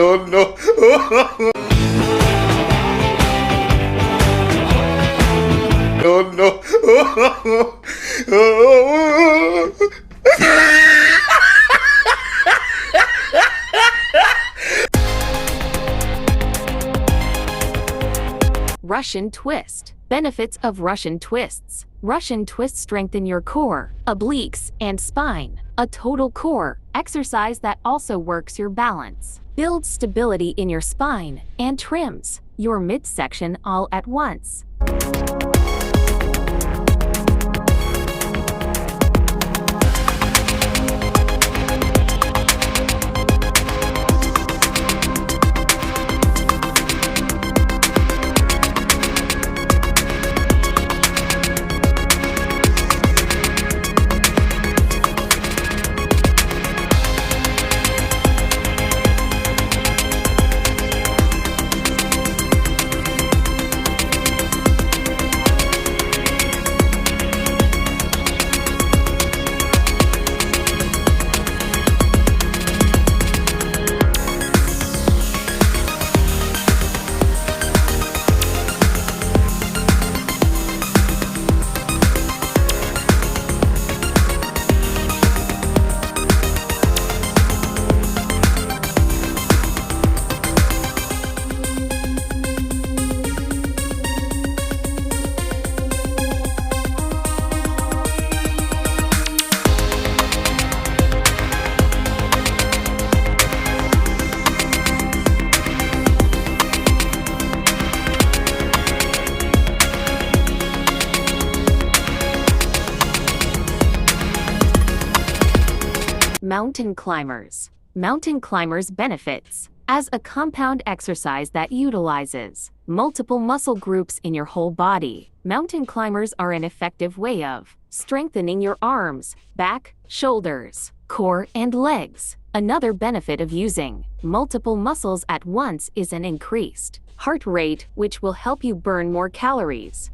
Oh no. Oh no. Russian twist. Benefits of Russian twists. Russian twists strengthen your core, obliques, and spine. A total core exercise that also works your balance, builds stability in your spine, and trims your midsection all at once. Mountain climbers. Mountain climbers benefits. As a compound exercise that utilizes multiple muscle groups in your whole body, mountain climbers are an effective way of strengthening your arms, back, shoulders, core, and legs. Another benefit of using multiple muscles at once is an increased heart rate, which will help you burn more calories.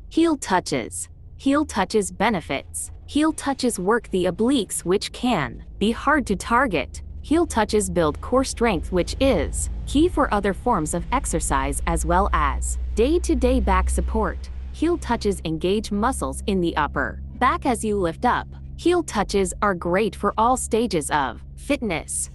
Heel touches. Heel touches benefits. Heel touches work the obliques, which can be hard to target. Heel touches build core strength, which is key for other forms of exercise as well as day-to-day back support. Heel touches engage muscles in the upper back as you lift up. Heel touches are great for all stages of fitness.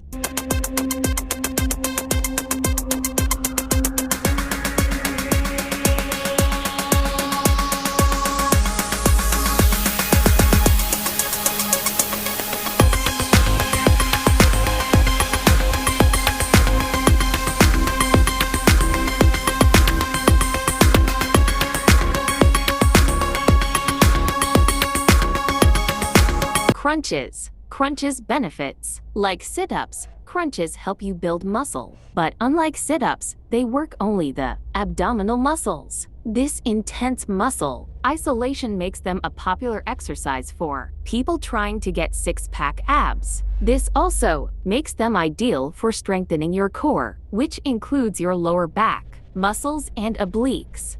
Crunches. Crunches benefits. Like sit-ups, crunches help you build muscle. But unlike sit-ups, they work only the abdominal muscles. This intense muscle isolation makes them a popular exercise for people trying to get six-pack abs. This also makes them ideal for strengthening your core, which includes your lower back, muscles, and obliques.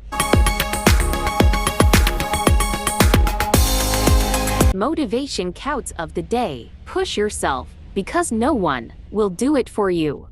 Motivation quotes of the day. Push yourself, because no one will do it for you.